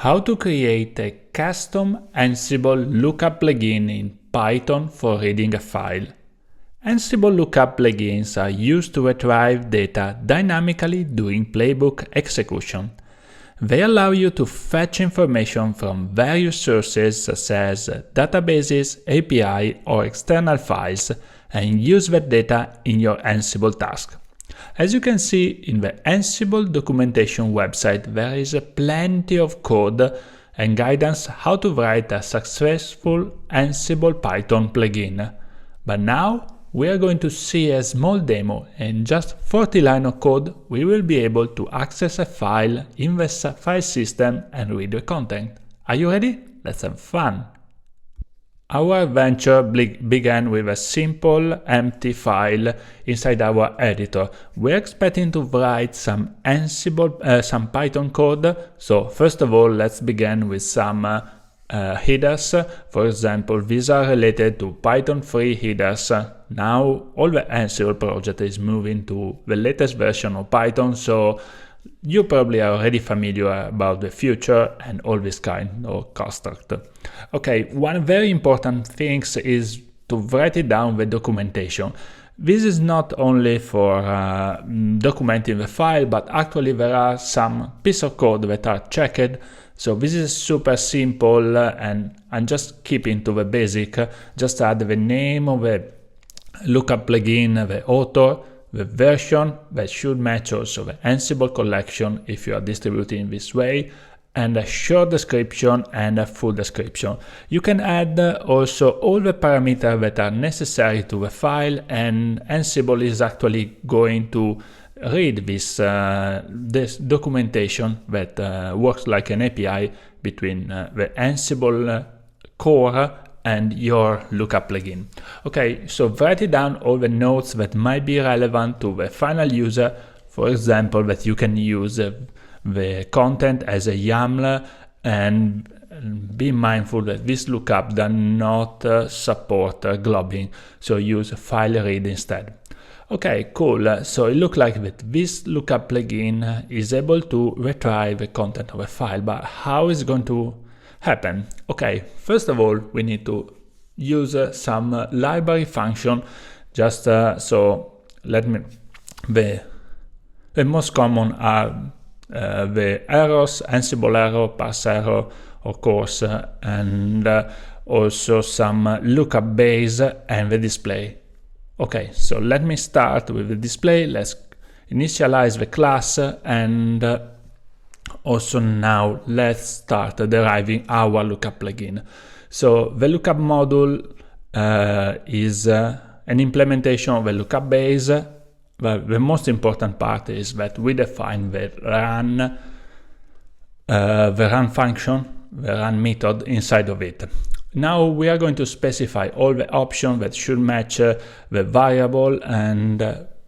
How to create a custom Ansible Lookup plugin in Python for reading a file. Ansible Lookup plugins are used to retrieve data dynamically during playbook execution. They allow you to fetch information from various sources such as databases, API, or external files and use that data in your Ansible task. As you can see in the Ansible documentation website, there is plenty of code and guidance how to write a successful Ansible Python plugin. But now we are going to see a small demo. In just 40 lines of code, we will be able to access a file in the file system and read the content. Are you ready? Let's have fun! Our adventure began with a simple empty file inside our editor. We're expecting to write some some Python code. So first of all, let's begin with some headers. For example, these are related to Python 3 headers. Now all the Ansible project is moving to the latest version of Python, so you probably are already familiar about the future and all this kind of construct. Okay, one very important thing is to write it down the documentation. This is not only for documenting the file, but actually there are some pieces of code that are checked. So this is super simple and I'm just keeping to the basic. Just add the name of the lookup plugin, the author, the version that should match also the Ansible collection if you are distributing this way, and a short description and a full description. You can add also all the parameters that are necessary to the file, and Ansible is actually going to read this documentation that works like an API between the Ansible core and your lookup plugin. Okay, so write it down all the notes that might be relevant to the final user. For example, that you can use the content as a YAML, and be mindful that this lookup does not support globbing, so use file read instead. Okay, cool. So it looks like that this lookup plugin is able to retrieve the content of a file, but how is it going to happen? Okay, first of all, we need to use some library function. Just so let me, the most common are the errors, Ansible error, parse error, of course, and also some lookup base and the display. Okay, so let me start with the display. Let's initialize the class, and also now let's start deriving our lookup plugin. So the lookup module is an implementation of the lookup base. But the most important part is that we define the run function, the run method inside of it. Now we are going to specify all the options that should match the variable and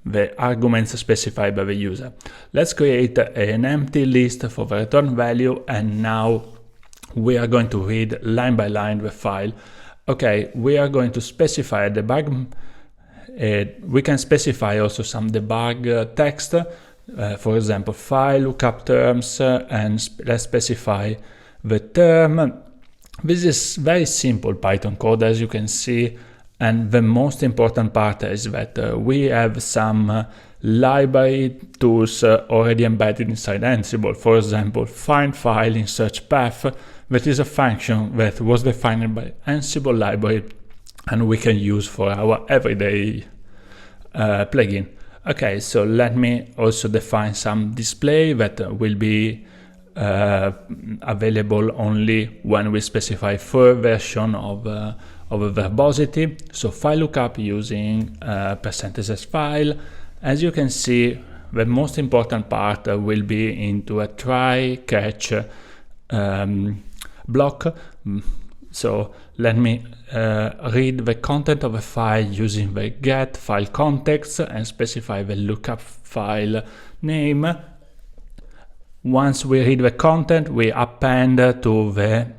the arguments specified by the user. Let's create an empty list for the return value, and now we are going to read line by line the file. Okay, we are going to specify a debug. We can specify also some debug text, for example, file lookup terms, and let's specify the term. This is very simple Python code, as you can see, and the most important part is that we have some library tools already embedded inside Ansible. For example, find file in search path, that is a function that was defined by Ansible library and we can use for our everyday plugin. Okay, so let me also define some display that will be available only when we specify full version of a verbosity. So file lookup using %s file. As you can see, the most important part will be into a try catch block. So let me read the content of a file using the get file context and specify the lookup file name. Once we read the content, we append to the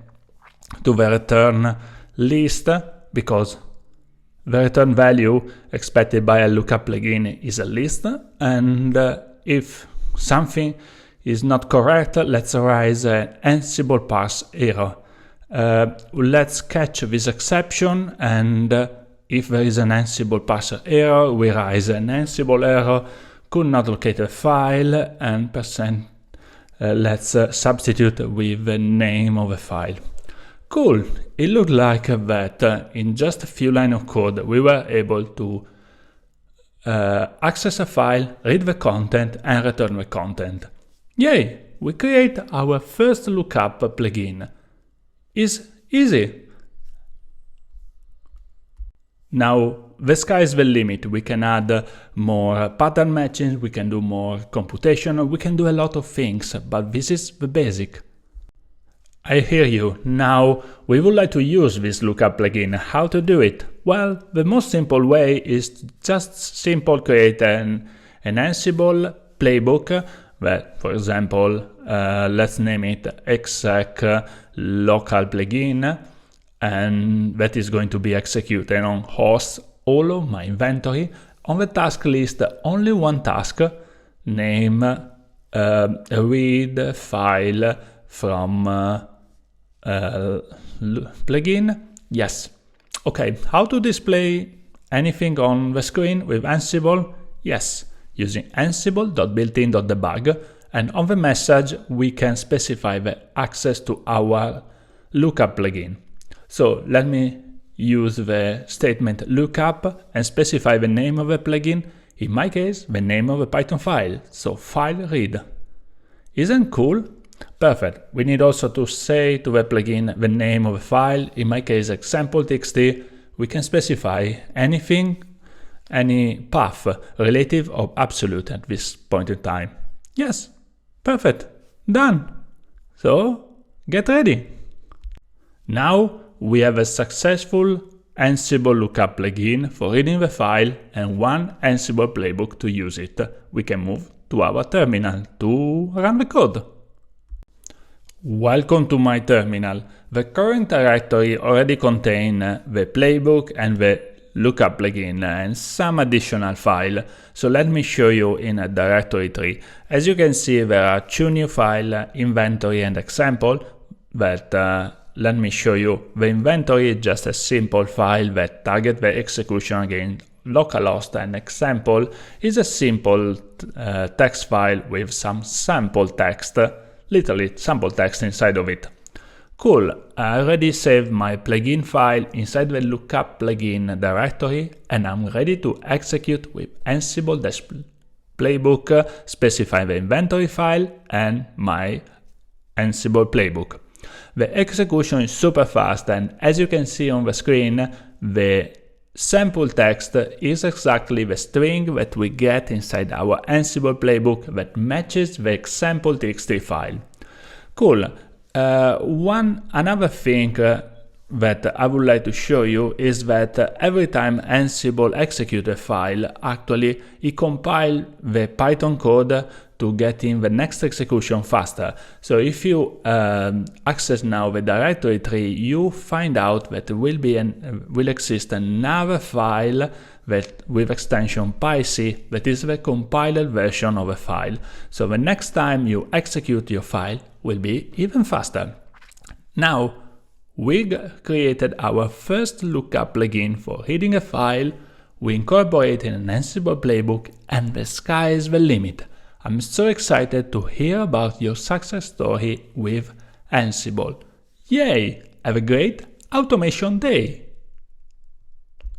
return list, because the return value expected by a lookup plugin is a list, and if something is not correct, let's raise an Ansible parse error. Let's catch this exception, and if there is an Ansible parser error, we raise an Ansible error, could not locate a file, and let's substitute with the name of a file. Cool, it looked like that in just a few lines of code we were able to access a file, read the content, and return the content. Yay! We create our first lookup plugin. It's easy. Now the sky is the limit. We can add more pattern matching, we can do more computation, we can do a lot of things, but this is the basic. I hear you. Now we would like to use this lookup plugin. How to do it? Well, the most simple way is to just simply create an Ansible playbook that, for example, let's name it exec local plugin, and that is going to be executed on host all of my inventory. On the task list, only one task, name read file from plugin. Yes. Okay, how to display anything on the screen with Ansible? Yes, using ansible.builtin.debug, and on the message we can specify the access to our lookup plugin. So let me use the statement lookup and specify the name of the plugin, in my case the name of a Python file, so file read. Isn't cool? Perfect. We need also to say to the plugin the name of the file, in my case example.txt. We can specify anything, any path, relative or absolute at this point in time. Yes, perfect, done. So get ready. Now we have a successful Ansible Lookup plugin for reading the file and one Ansible playbook to use it. We can move to our terminal to run the code. Welcome to my terminal. The current directory already contains the playbook and the lookup plugin and some additional file. So let me show you in a directory tree. As you can see, there are two new files, inventory and example, that let me show you. The inventory is just a simple file that targets the execution against localhost, and example is a simple text file with some sample text, literally sample text inside of it. Cool, I already saved my plugin file inside the lookup plugin directory, and I'm ready to execute with ansible-playbook, specify the inventory file and my Ansible playbook. The execution is super fast, and as you can see on the screen, the sample text is exactly the string that we get inside our Ansible playbook that matches the example.txt file. Cool. Another thing that I would like to show you is that every time Ansible executes a file, actually it compiles the Python code to get in the next execution faster. So if you access now the directory tree, you find out that there will exist another file that with extension pyc that is the compiled version of a file. So the next time you execute your file will be even faster. Now we created our first lookup plugin for reading a file, we incorporated an Ansible playbook, and the sky is the limit. I'm so excited to hear about your success story with Ansible. Yay! Have a great automation day!